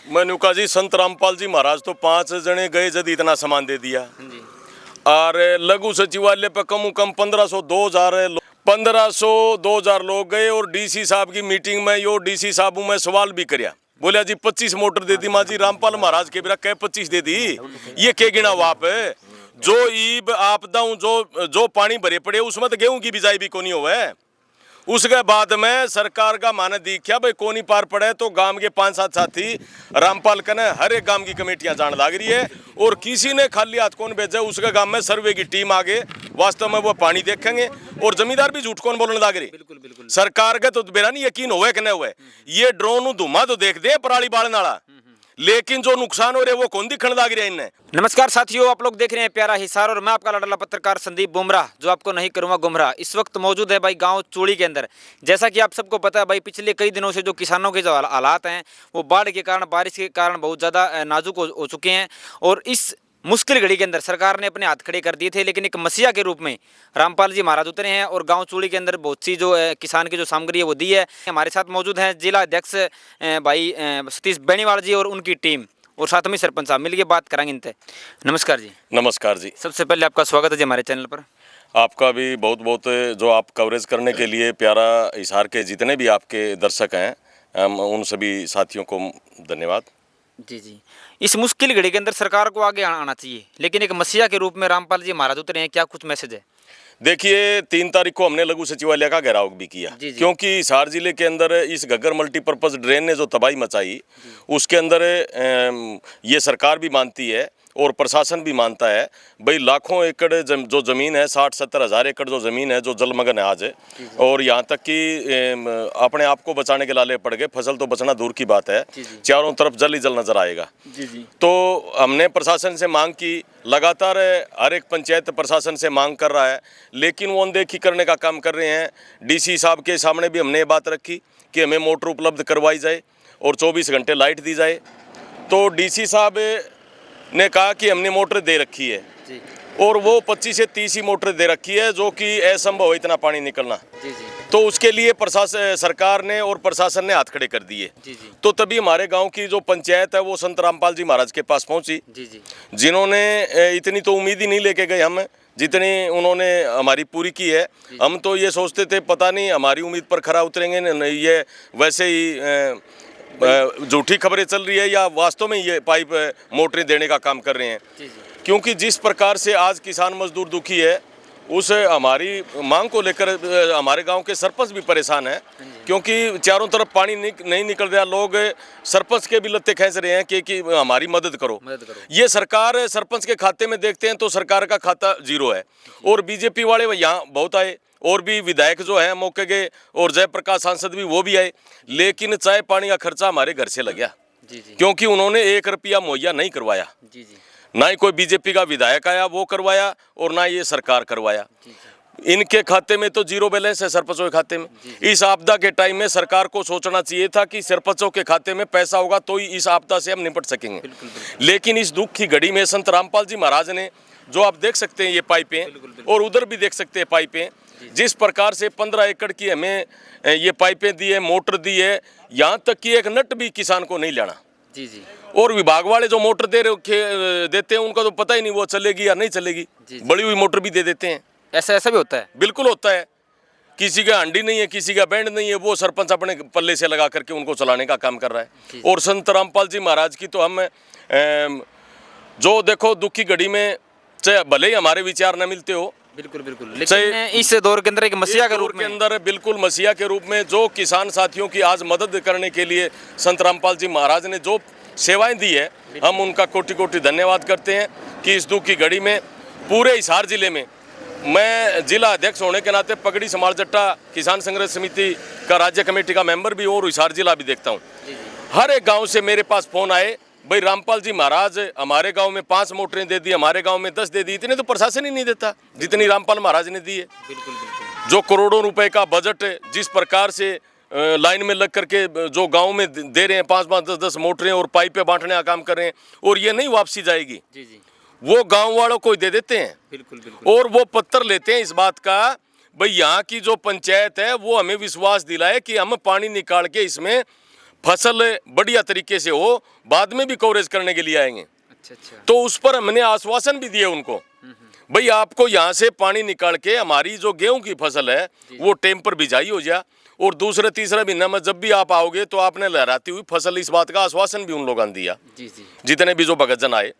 मनुका जी संत रामपाल जी महाराज तो 5 जने गए जब इतना सामान दे दिया जी। और लघु सचिवालय पे कम 1500 2000 लोग गए और डीसी साहब की मीटिंग में यो डीसी साहब मैं सवाल भी करया बोलिया जी 25 मोटर दे दी माँ जी रामपाल महाराज के बिना कह 25 दे दी ये क्या गिना वाप जो ईब आपदा जो पानी भरे पड़े उसमें तो गेहूं की बिजाई भी कोनी होवे। उसके बाद में सरकार का माने दिखा भाई कोनी पार पड़े तो गांव के 5-7 साथी रामपाल कने हर एक गांव की कमेटियां जान लाग रही है और किसी ने खाली हाथ कौन भेजा उसके गांव में सर्वे की टीम आगे वास्तव में वो पानी देखेंगे और जमींदार भी झूठ कौन बोलने लग रही। बिल्कुल बिल्कुल। सरकार का तो बेरा नहीं यकीन हुए कि नहीं हुए ये ड्रोन धुआं तो देख दे पराली बालन वाला लेकिन जो नुकसान हो रहे वो कौन दिखने लग रहा है इन्हें। नमस्कार साथियों, आप लोग देख रहे हैं प्यारा हिसार और मैं आपका लाडला पत्रकार संदीप बुमराह जो आपको नहीं करूंगा गुमराह। इस वक्त मौजूद है भाई गांव चूड़ी के अंदर। जैसा कि आप सबको पता है भाई पिछले कई दिनों से जो किसानों के जो हालात हैं वो बाढ़ के कारण बारिश के कारण बहुत ज़्यादा नाजुक हो चुके हैं और इस मुश्किल घड़ी के अंदर सरकार ने अपने हाथ खड़े कर दिए थे, लेकिन एक मसीहा के रूप में रामपाल जी महाराज उतरे हैं और गांव चूड़ी के अंदर बहुत सी जो किसान की जो सामग्री है वो दी है। हमारे साथ मौजूद हैं जिला अध्यक्ष भाई सतीश बेनीवाल जी और उनकी टीम और साथ में सरपंच साहब मिलकर बात करेंगे इनसे। नमस्कार जी। नमस्कार जी। सबसे पहले आपका स्वागत है जी हमारे चैनल पर। आपका भी बहुत बहुत जो आप कवरेज करने के लिए प्यारा हिसार के जितने भी आपके दर्शक हैं हम उन सभी साथियों को धन्यवाद। जी जी। इस मुश्किल घड़ी के अंदर सरकार को आगे आना चाहिए, लेकिन एक मसीहा के रूप में रामपाल जी महाराज उतरे हैं, क्या कुछ मैसेज है? देखिए 3 तारीख को हमने लघु सचिवालय का घेराव भी किया क्योंकि हिसार जिले के अंदर इस घग्गर मल्टीपर्पज ड्रेन ने जो तबाही मचाई उसके अंदर ये सरकार भी मानती है और प्रशासन भी मानता है भाई लाखों एकड़ जो ज़मीन है 60-70 हज़ार एकड़ जो ज़मीन है जो जलमग्न है आज और यहाँ तक कि अपने आप को बचाने के लाले पड़ गए। फसल तो बचना दूर की बात है, चारों तरफ जल ही जल नजर आएगा। तो हमने प्रशासन से मांग की, लगातार हर एक पंचायत प्रशासन से मांग कर रहा है लेकिन वो अनदेखी करने का काम कर रहे हैं। डीसी साहब के सामने भी हमने ये बात रखी कि हमें मोटर उपलब्ध करवाई जाए और 24 घंटे लाइट दी जाए। तो डीसी साहब ने कहा कि हमने मोटर दे रखी है और वो 25 से 30 ही मोटर दे रखी है जो कि असंभव है इतना पानी निकलना। तो उसके लिए सरकार ने और प्रशासन ने हाथ खड़े कर दिए। तो तभी हमारे गांव की जो पंचायत है वो संत रामपाल जी महाराज के पास पहुंची जिन्होंने इतनी तो उम्मीद ही नहीं लेके गए हम जितनी उन्होंने हमारी पूरी की है। हम तो ये सोचते थे पता नहीं हमारी उम्मीद पर खरा उतरेंगे नहीं, ये वैसे ही झूठी खबरें चल रही है या वास्तव में ये पाइप मोटरें देने का काम कर रहे हैं। क्योंकि जिस प्रकार से आज किसान मजदूर दुखी है उस हमारी मांग को लेकर हमारे गांव के सरपंच भी परेशान हैं क्योंकि चारों तरफ पानी नहीं निकल रहा। लोग सरपंच के भी लत्ते खींच रहे हैं कि हमारी मदद करो। ये सरकार सरपंच के खाते में देखते हैं तो सरकार का खाता जीरो है और बीजेपी वाले यहाँ बहुत आए और भी विधायक जो है मौके के और जयप्रकाश सांसद भी वो भी आए, लेकिन चाय पानी का खर्चा हमारे घर से लग गया क्योंकि उन्होंने 1 रुपया मुहैया नहीं करवाया। ना ही कोई बीजेपी का विधायक आया वो करवाया और ना ये सरकार करवाया। इनके खाते में तो जीरो बैलेंस है सरपंचों के खाते में। इस आपदा के टाइम में सरकार को सोचना चाहिए था कि सरपंचों के खाते में पैसा होगा तो ही इस आपदा से हम निपट सकेंगे। लेकिन इस दुख की घड़ी में संत रामपाल जी महाराज ने जो आप देख सकते हैं ये पाइपें और उधर भी देख सकते हैं पाइपें, जिस प्रकार से 15 एकड़ की हमें ये पाइपें दी है, मोटर दी है, यहाँ तक कि एक नट भी किसान को नहीं लेना। और विभाग वाले जो मोटर देते हैं उनका तो पता ही नहीं वो चलेगी या नहीं चलेगी। बड़ी हुई मोटर भी दे देते हैं। ऐसा भी होता है? बिल्कुल होता है। किसी का हंडी नहीं है, किसी का बैंड नहीं है, वो सरपंच अपने पल्ले से लगा करके उनको चलाने का काम कर रहा है। और संत रामपाल जी महाराज की तो हम जो देखो दुख की घड़ी में चाहे भले ही हमारे विचार न मिलते हो, बिल्कुल लेकिन इस दौर के अंदर एक मसीहा के रूप में बिल्कुल मसीहा के रूप में जो किसान साथियों की आज मदद करने के लिए संत रामपाल जी महाराज ने जो सेवाएं दी है हम उनका कोटि कोटि धन्यवाद करते हैं कि इस दुख की घड़ी में पूरे हिसार जिले में मैं जिला अध्यक्ष होने के नाते पगड़ी समाज जट्टा किसान संघर्ष समिति का राज्य कमेटी का मेंबर भी हूँ और हिसार जिला भी देखता हूँ। हर एक गाँव से मेरे पास फोन आए भाई रामपाल जी महाराज हमारे गांव में 5 मोटरें दे दी, हमारे गांव में 10 दे दी। इतने तो प्रशासन ही नहीं देता जितनी रामपाल महाराज ने दी है। बिल्कुल। जो करोड़ों रुपए का बजट जिस प्रकार से लाइन में लग करके जो गांव में दे रहे हैं 5-5, 10-10 मोटरें और पाइपें बांटने का काम कर रहे हैं और ये नहीं वापसी जाएगी। वो गाँव वालों को दे देते हैं। बिल्कुल। और वो पत्थर लेते हैं इस बात का भाई यहाँ की जो पंचायत है वो हमें विश्वास दिलाए कि हम पानी निकाल के इसमें फसल बढ़िया तरीके से हो, बाद में भी कवरेज करने के लिए आएंगे। अच्छा। तो उस पर हमने आश्वासन भी दिए उनको, भाई आपको यहाँ से पानी निकाल के हमारी जो गेहूं की फसल है वो टेम पर बिजाई हो जाए, और दूसरे तीसरे महीना में जब भी आप आओगे तो आपने लहराती हुई फसल, इस बात का आश्वासन भी उन लोगों ने दिया। जितने भी जो भगतजन आए।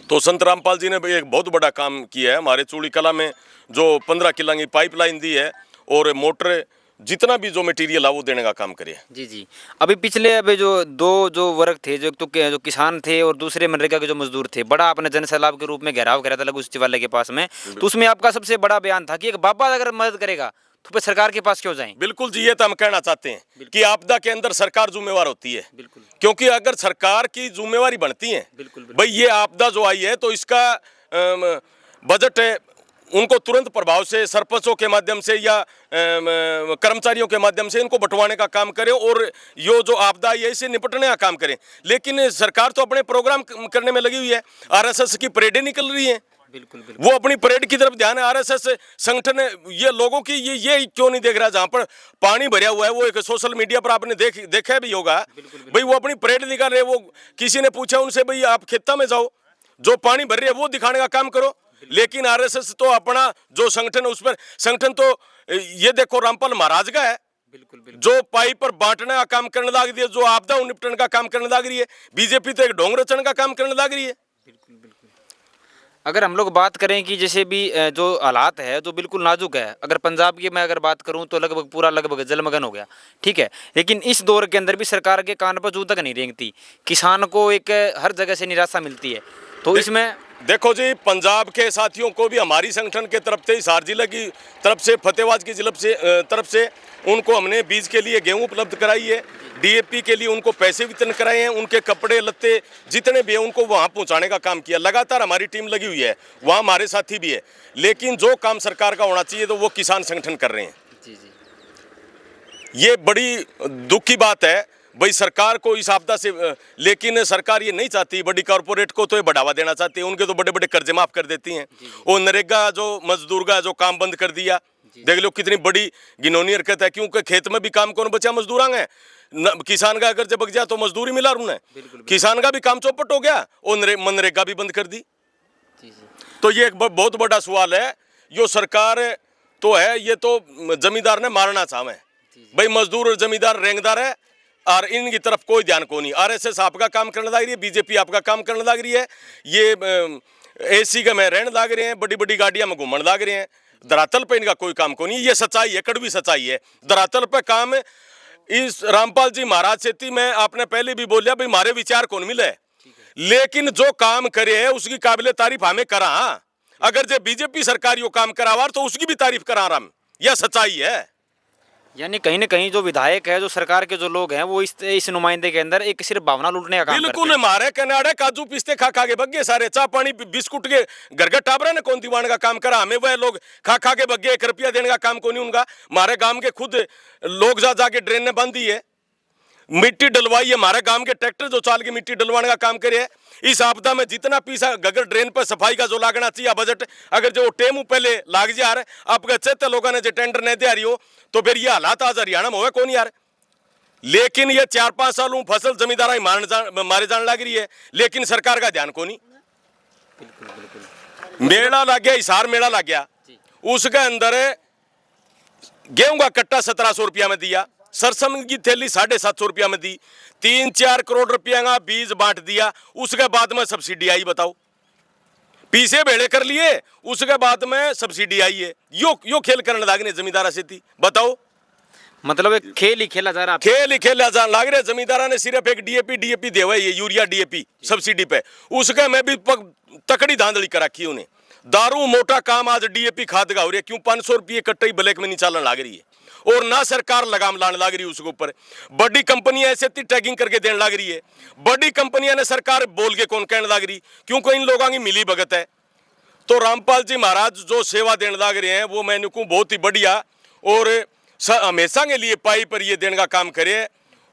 तो संत रामपाल जी ने भी एक बहुत बड़ा काम किया है। हमारे चूड़ी कला में जो 15 किला की पाइपलाइन दी है, और मोटर, जितना भी जो मटेरियल है वो देने का काम करे। जी। अभी पिछले जो वर्ग थे, जो किसान थे और दूसरे मनरेगा के जो मजदूर थे, बड़ा आपने जन सैलाब के रूप में घेराव करा था लघु सचिवालय के पास में, तो उसमें आपका सबसे बड़ा बयान था कि एक बाबा अगर मदद करेगा तो फिर सरकार के पास क्यों जाएं? बिल्कुल जी, ये तो हम कहना चाहते हैं कि आपदा के अंदर सरकार जिम्मेवार होती है। क्योंकि अगर सरकार की जिम्मेवारी बनती है, भाई ये आपदा जो आई है तो इसका बजट है, उनको तुरंत प्रभाव से सरपंचों के माध्यम से या कर्मचारियों के माध्यम से इनको बंटवाने का काम करें, और ये जो आपदा है इससे निपटने का काम करें। लेकिन सरकार तो अपने प्रोग्राम करने में लगी हुई है। आरएसएस की परेडें निकल रही हैं, बिल्कुल। वो अपनी परेड की तरफ ध्यान है। आरएसएस संगठन ये लोगों की ये क्यों नहीं देख रहा? जहां पर पानी भरा हुआ है, वो एक सोशल मीडिया पर आपने देखा भी होगा, भाई वो अपनी परेड निकाल रहे। वो किसी ने पूछा उनसे, भाई आप खेता में जाओ, जो पानी भर रही है वो दिखाने का काम करो। लेकिन आरएसएस तो अपना जो संगठन है उस पर, संगठन तो ये देखो रामपाल महाराज का है, जो पाइप पर बांटने का काम करने लग रही है, जो आपदा निपटने का काम करने लग रही है। बीजेपी तो एक ढोंग रचने का काम करने लग रही है। अगर हम लोग बात करें कि जैसे भी जो हालात है जो बिल्कुल नाजुक है, अगर पंजाब की मैं अगर बात करूं तो लगभग जलमग्न हो गया, ठीक है। लेकिन इस दौर के अंदर भी सरकार के कान पर जू तक नहीं रेंगती, किसान को एक हर जगह से निराशा मिलती है। तो इसमें देखो जी, पंजाब के साथियों को भी हमारी संगठन के तरफ से, हिसार जिले की तरफ से, फतेहाबाद की तरफ से उनको हमने बीज के लिए गेहूं उपलब्ध कराई है, डीएपी के लिए उनको पैसे वितरण कराए हैं, उनके कपड़े लत्ते जितने भी हैं उनको वहां पहुंचाने का काम किया। लगातार हमारी टीम लगी हुई है, वहां हमारे साथी भी है। लेकिन जो काम सरकार का होना चाहिए तो वो किसान संगठन कर रहे हैं। ये बड़ी दुख की बात है भाई, सरकार को इस आपदा से, लेकिन सरकार ये नहीं चाहती। बड़ी कॉर्पोरेट को तो ये बढ़ावा देना चाहती है, उनके तो बड़े बड़े कर्जे माफ कर देती हैं। और नरेगा जो मजदूर का जो काम बंद कर दिया, देख लो कितनी बड़ी घिनौनी हरकत है। क्योंकि खेत में भी काम कौन बचा? मजदूर आए। किसान का अगर जब बच गया तो मजदूरी मिला उन्हें, किसान का भी काम चौपट हो गया और मनरेगा भी बंद कर दी। तो ये एक बहुत बड़ा सवाल है। जो सरकार तो है, ये तो जमींदार ने मारना चाहे भाई। मजदूर और जमींदार रेंगदार है, और इनकी तरफ कोई ध्यान को नहीं। आरएसएस आपका काम करने लग रही है, बीजेपी आपका काम करने लग रही है। ये एसी का में रहने लग रहे हैं, बड़ी बड़ी गाड़ियां में घूमने लग रहे हैं। धरातल पे इनका कोई काम को नहीं। ये सच्चाई है, कड़वी सच्चाई है। धरातल पे काम इस रामपाल जी महाराज सेती में आपने पहले भी बोलिया भाई, हमारे विचार कौन मिले, लेकिन जो काम करे है उसकी काबिले तारीफ हमें करा। अगर जो बीजेपी सरकार यो काम करावार तो उसकी भी तारीफ करा रहा। यह सच्चाई है। यानी कहीं ना कहीं जो विधायक है, जो सरकार के जो लोग हैं, वो इस नुमाइंदे के अंदर एक सिर्फ भावना लूटने का काम करते हैं। बिल्कुल, हमारे कनाडा काजू पिस्ते खा के बग्गे सारे, चाय पानी बिस्कुट के घर घर टाबरा ने कौन दीवाने का काम करा। हमें वह लोग खा के बग्गे 1 रुपया देने का काम को नहीं उनका। हमारे गांव के खुद लोग जाके ड्रेन ने बंद दी है, मिट्टी डलवाई है। हमारे गांव के ट्रैक्टर जो चाल के मिट्टी डलवाने का काम करे है। इस आपदा में जितना पैसा गगर ड्रेन पर सफाई का जो लागना चाहिए बजट, अगर जो टेमू पहले लाग जा रहा है, आपके चेते लोगों ने जो टेंडर नहीं दे रही हो, तो फिर ये हालात आज हरियाणा में हो कौन यार। लेकिन ये 4-5 सालों फसल जमींदार मारे जाने लग रही है, लेकिन सरकार का ध्यान को नहीं। मेला लग गया, हिसार मेला लग गया, उसके अंदर गेहूं का कट्टा 1700 रुपया में दिया, सरसों की थैली 750 रुपया में दी, 3-4 करोड़ रुपया का बीज बांट दिया। उसके बाद में सब्सिडी आई, बताओ। पीछे भेड़े कर लिए, उसके बाद में सब्सिडी आई है। यो खेल करने लागने जमींदारा से थी, बताओ। मतलब एक खेल ही खेला जा रहा, खेल ही खेला जा लाग रहे। जमींदारा ने सिर्फ एक डीएपी देवा, ये यूरिया डीएपी सब्सिडी पे, उसके में भी तकड़ी धांधली कर रखी उन्हें। दारू मोटा काम आज डीएपी खाद का हो रही है। क्यों? 500 रुपये कट्टे ब्लैक में नहीं चालन लाग रही है, और ना सरकार लगाम लाने लग रही है उसके ऊपर। बड़ी कंपनियां ऐसे टैगिंग करके देने लग रही है। बड़ी कंपनियां ने सरकार बोल के कौन कहने लग रही, क्योंकि इन लोगों की मिली भगत है। तो रामपाल जी महाराज जो सेवा देने लग रहे हैं वो मैंने को बहुत ही बढ़िया, और हमेशा के लिए पाई पर ये देने का काम करे,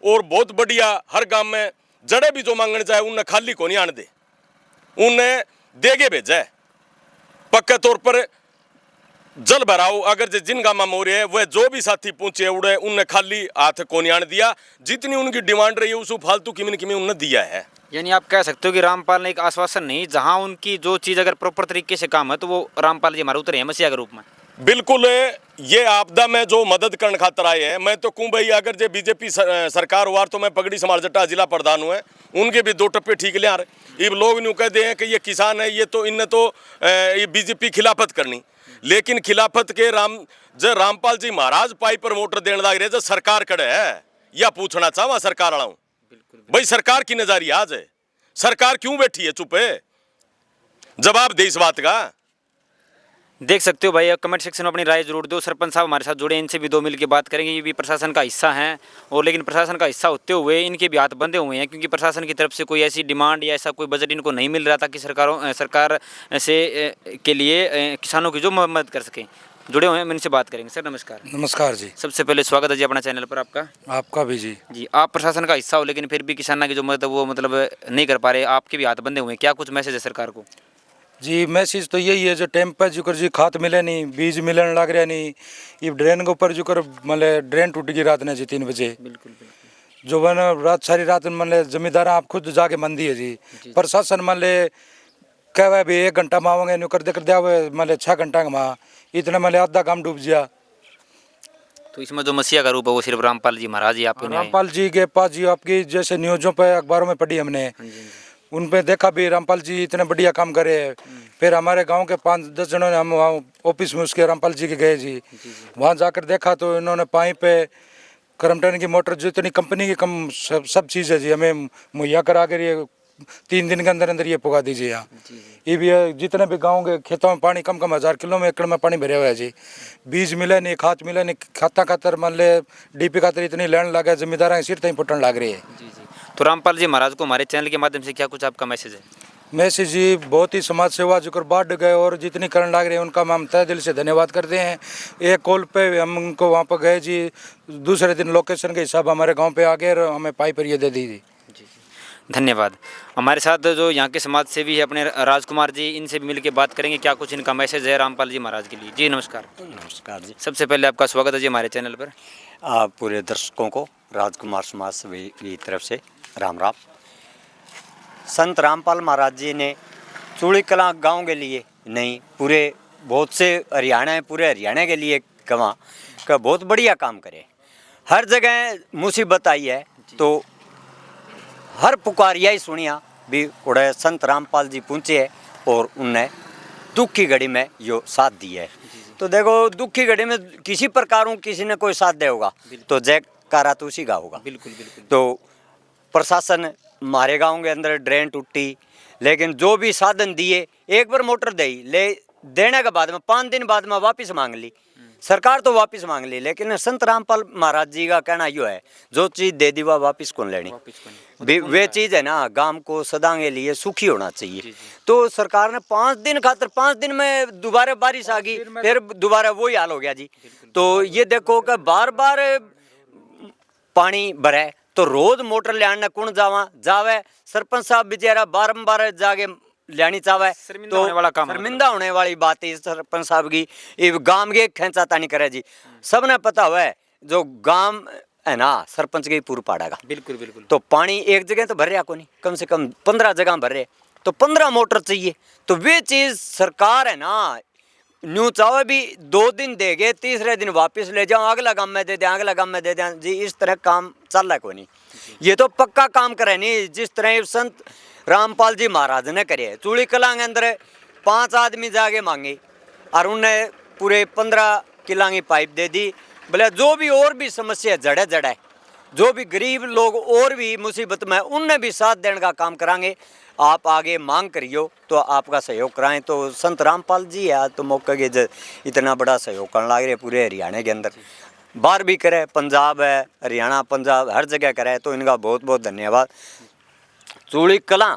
और बहुत बढ़िया। हर गांव में जड़े भी जो मांगने जाए उन्हें खाली को नहीं आने दे, उन्हें देगे भेजा है। पक्के तौर पर जल भराव अगर जे जिन गामा मोरे है वह जो भी साथी पूछे उड़े उनने खाली हाथ कोनियान दिया, जितनी उनकी डिमांड रही है उस फालतू किमिन किमिन उनने दिया है। यानी आप कह सकते हो कि रामपाल ने एक आश्वासन नहीं, जहां उनकी जो चीज़ अगर प्रॉपर तरीके से काम है तो वो रामपाल जी हमारे उतरे हैं मसीहा के रूप में। बिल्कुल, ये आपदा में जो मदद करने खातर आए हैं, मैं तो कहूँ भाई अगर जे बीजेपी सरकार हुआ तो मैं पगड़ी समार जट्टा जिला प्रधान हुए उनके भी 2 टप्पे ठीक ले आ रहे। अब लोग न्यू कहते हैं कि ये किसान है, ये तो इनने तो ये बीजेपी खिलाफत करनी, लेकिन खिलाफत के रामपाल जी महाराज पाई पर मोटर देने लग रहे जो सरकार कड़े है, या पूछना चाहवा सरकार वाला हूँ भाई सरकार की नजारी आज है, सरकार क्यों बैठी है चुप है, जवाब दे इस बात का। देख सकते हो भाई, कमेंट सेक्शन में अपनी राय जरूर दो। सरपंच साहब हमारे साथ जुड़े, इनसे भी 2 मिल के बात करेंगे। ये भी प्रशासन का हिस्सा हैं, और लेकिन प्रशासन का हिस्सा होते हुए इनके भी हाथ बंधे हुए हैं, क्योंकि प्रशासन की तरफ से कोई ऐसी डिमांड या ऐसा कोई बजट इनको नहीं मिल रहा था कि सरकार से के लिए किसानों की जो मदद कर सकें। जुड़े हुए हैं, हम इनसे बात करेंगे। सर नमस्कार। नमस्कार जी। सबसे पहले स्वागत है जी अपना चैनल पर आपका। आपका भी जी। जी, आप प्रशासन का हिस्सा हो लेकिन फिर भी किसानों की जो मदद वो मतलब नहीं कर पा रहे, आपके भी हाथ बंधे हुए हैं, क्या कुछ मैसेज है सरकार को? जी मैसेज तो यही है, जो टाइम पर जो जी खाद मिले नहीं, बीज मिलने लग रहा नहीं, ये ड्रेन के ऊपर जो मतलब ड्रेन टूट गई रात ने जी 3 बजे। बिल्कुल बिल्कुल। जो बन रात सारी रात मतलब जमींदार आप खुद जाके मंदी है जी। प्रशासन मतलब कह भी 1 घंटा मांगेंगे न्यू कर दिया मतलब 6 घंटा का माँ इतना मतलब आधा काम डूब गया। तो इसमें जो मसीहा का रूप है वो सिर्फ रामपाल जी महाराज ही आपके न्याय? रामपाल जी के पास जी आपकी जैसे न्यूज़ों पे अखबारों में पढ़ी हमने, उन पे देखा भी रामपाल जी इतने बढ़िया काम करे। फिर हमारे गांव के 5-10 जनों ने हम वहाँ ऑफिस में उसके रामपाल जी के गए जी, वहाँ जाकर देखा तो इन्होंने पाइप पे करमटन की मोटर जितनी कंपनी की कम सब चीज़ है जी हमें मुहैया करा कर ये 3 दिन के अंदर अंदर ये पुगा दीजिए। यहाँ ये भी है, जितने भी गाँव के खेतों में पानी कम 1000 किलो में एकड़ में पानी भरे हुआ है जी। बीज मिले नहीं, खाद मिले नहीं, खाता खातर मान ले डीपी खातर इतनी लैंड लगा जमींदार सिर तक फुटन लग रही है। तो रामपाल जी महाराज को हमारे चैनल के माध्यम से क्या कुछ आपका मैसेज है? मैसेज जी बहुत ही समाज सेवा जो कर बाढ़ गए और जितनी करने लग रहे हैं उनका हम तहे दिल से धन्यवाद करते हैं। एक कॉल पे हम उनको वहाँ पर गए जी, दूसरे दिन लोकेशन के हिसाब हमारे गांव पे आ गए और हमें पाइप पर ये दे दी। धन्यवाद। हमारे साथ जो यहाँ के समाज सेवी है अपने राजकुमार जी, इनसे भी मिल के बात करेंगे क्या कुछ इनका मैसेज है रामपाल जी महाराज के लिए। जी नमस्कार। नमस्कार जी। सबसे पहले आपका स्वागत है जी हमारे चैनल पर। आप पूरे दर्शकों को राजकुमार समाज सेवी की तरफ से राम राम। संत रामपाल महाराज जी ने चूड़ी कलां गाँव के लिए नहीं, पूरे बहुत से पूरे हरियाणा के लिए कमा का बहुत बढ़िया काम करे। हर जगह मुसीबत आई है तो हर पुकार यही सुनिया भी उड़े संत रामपाल जी पहुँचे है और उनने दुख की घड़ी में यो साथ दिया है। तो देखो दुख की घड़ी में किसी प्रकार किसी ने कोई साथ दे होगा तो जयकारा तो उसी का होगा। बिल्कुल बिल्कुल। तो प्रशासन हमारे गांव के अंदर ड्रेन टूटी, लेकिन जो भी साधन दिए, एक बार मोटर देने के बाद में 5 दिन बाद में वापस मांग ली सरकार, तो वापस मांग ली। लेकिन संत रामपाल महाराज जी का कहना यो है जो चीज़ दे दी वह वापस कौन लेनी, वे चीज़ है ना गांव को सदा के लिए सुखी होना चाहिए। तो सरकार ने 5 दिन खातर 5 दिन में दोबारा बारिश आ गई, फिर दोबारा वही हाल हो गया जी। तो ये देखो कि बार बार पानी भरे तो रोज मोटर लियाने कौन जावे, सरपंच साहब बेचारा बारंबार जाके लियानी चाहे तो शर्मिंदा होने वाली बात है सरपंच साहब की। ये गांव के खेचाता नहीं करे जी, सबने पता हुआ है जो गांव है ना सरपंच के पूर्व पाड़ा का। बिल्कुल बिल्कुल। तो पानी एक जगह तो भर रहा को नहीं, कम से कम 15 जगह भर रहे, तो 15 मोटर चाहिए। तो वे चीज़ सरकार है ना न्यू चाहे भी 2 दिन देगे, तीसरे दिन वापस ले जाओ, अगला काम में दे दें, अगला काम में दे दें जी। इस तरह काम चल रहा को नहीं, ये तो पक्का काम करे नहीं जिस तरह संत रामपाल जी महाराज ने करे। चूड़ी कलां के अंदर 5 आदमी जाके मांगे और उन्हें पूरे 15 किला की पाइप दे दी। बोले जो भी और भी समस्या जड़े जो भी गरीब लोग और भी मुसीबत में उनने भी साथ देने का काम करांगे। आप आगे मांग करियो तो आपका सहयोग कराएं। तो संत रामपाल जी है तो मौके के इतना बड़ा सहयोग करने लग रहे पूरे हरियाणा के अंदर, बाहर भी करे, पंजाब है, हरियाणा पंजाब हर जगह करे, तो इनका बहुत बहुत धन्यवाद। चूड़ी कलां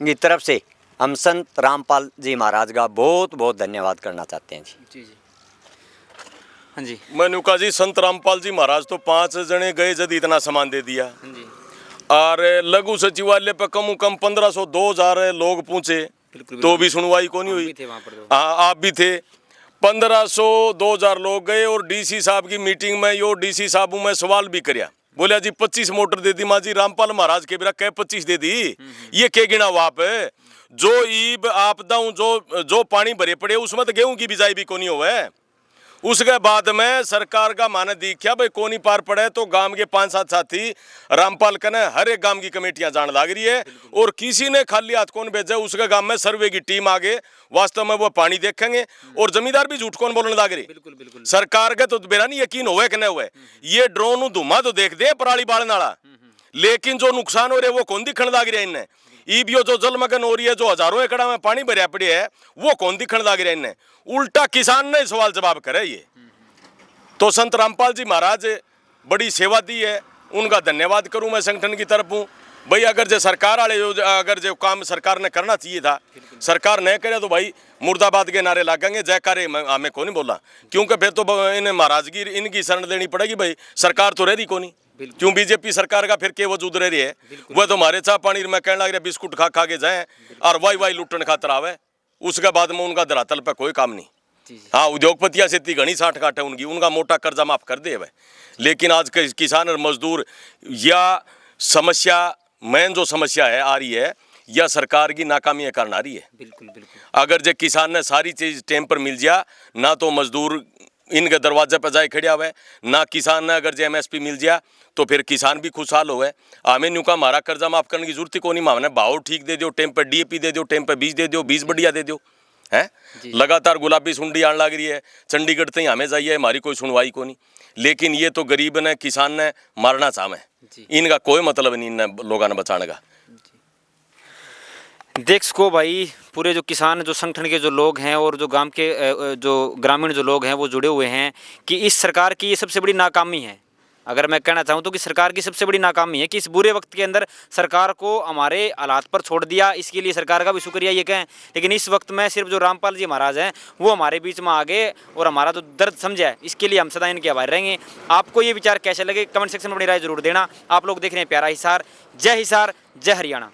की तरफ से हम संत रामपाल जी महाराज का बहुत बहुत धन्यवाद करना चाहते हैं जी। हाँ जी। मैंने कहा जी संत रामपाल जी महाराज तो 5 जने गए जब इतना सामान दे दिया, और लघु सचिवालय पे कम 1500-2000 लोग पहुंचे तो भी सुनवाई को नहीं हुई। थे वहाँ पर हाँ आप भी थे। 1500 2000 लोग गए और डीसी साहब की मीटिंग में यो डीसी साहब में सवाल भी करया, बोलिया जी 25 मोटर दे दी माँ जी, रामपाल महाराज के बिरा कह 25 दे दी, ये के गिना वाप जो ईब आपदा जो पानी भरे पड़े उसमें तो गेहूं की बिजाई भी कोनी होवे। उसके बाद में सरकार का माने दिखा भाई कोनी पार पड़े तो गांव के 5-7 साथी रामपाल कने हर एक गांव की कमेटियां जान लग रही है और किसी ने खाली हाथ कौन भेजा, उसके गांव में सर्वे की टीम आगे वास्तव में वो पानी देखेंगे और जमींदार भी झूठ कौन बोलने लग रही। सरकार के तो बेरा नहीं यकीन हुए कि नहीं हुए, ये ड्रोन धुआं तो देख दे पराली बालने वाला, लेकिन जो नुकसान हो रहा है वो कौन दिखने लग रहा है इन्हें। ईबियो जो जलमग्न हो रही है, जो हजारों एकड़ में पानी भरिया पड़े है, वो कौन दिखने लग रहा है इन्हें। उल्टा किसान ने सवाल जवाब करे। ये तो संत रामपाल जी महाराज बड़ी सेवा दी है, उनका धन्यवाद करूं मैं संगठन की तरफ हूं। भाई अगर जो सरकार वाले अगर जो काम सरकार ने करना चाहिए था, सरकार नहीं करे तो भाई मुर्दाबाद के नारे लागेंगे, जयकारे हमें कौन बोला, क्योंकि फिर तो इन्हें महाराजगी इनकी शरण लेनी पड़ेगी। भाई सरकार तो रह रही कोनी, क्यों बीजेपी सरकार का फिर के वजूद रह रही है, वह तो हमारे चाह पानी में कहने लग रहे बिस्कुट खा खा के जाए और वाई लुटन खातर आवे, उसके बाद में उनका धरातल पे कोई काम नहीं। हाँ उद्योगपतियां से इतनी घनी साठ काट है उनकी, उनका मोटा कर्जा माफ कर दे वह, लेकिन आज के किसान और मजदूर या समस्या मेन जो समस्या है आ रही है या सरकार की नाकामी के कारण आ रही है। बिल्कुल। अगर जो किसान ने सारी चीज टाइम पर मिल जा ना तो मजदूर इनके दरवाजे पर जाए खड़िया हुए, ना किसान ने अगर जो MSP मिल जाए तो फिर किसान भी खुशहाल हुए। हमें न्यू का हमारा कर्जा माफ करने की जरूरत ही कोनी, मामने भाव ठीक दे दो, टाइम पर DAP दे दो, टाइम पर बीज दे दो, बीज बढ़िया दे दो है। लगातार गुलाबी सुंडी आने लग रही है, चंडीगढ़ तक हमें जाइए हमारी कोई सुनवाई को नहीं, लेकिन ये तो गरीब ने किसान ने मारना चाहे, इनका कोई मतलब नहीं इन लोगों ने बचाने का। देख सको भाई पूरे जो किसान जो संगठन के जो लोग हैं और जो गांव के जो ग्रामीण जो लोग हैं वो जुड़े हुए हैं कि इस सरकार की ये सबसे बड़ी नाकामी है। अगर मैं कहना चाहूँ तो कि सरकार की सबसे बड़ी नाकामी है कि इस बुरे वक्त के अंदर सरकार को हमारे हालात पर छोड़ दिया, इसके लिए सरकार का भी शुक्रिया ये कहें। लेकिन इस वक्त में सिर्फ जो रामपाल जी महाराज हैं वो हमारे बीच में आ गए और हमारा जो दर्द समझा है, इसके लिए हम सदा इनके आभारी रहेंगे। आपको ये विचार कैसे लगे कमेंट सेक्शन में अपनी राय जरूर देना। आप लोग देख रहे हैं प्यारा हिसार। जय हिसार, जय हरियाणा।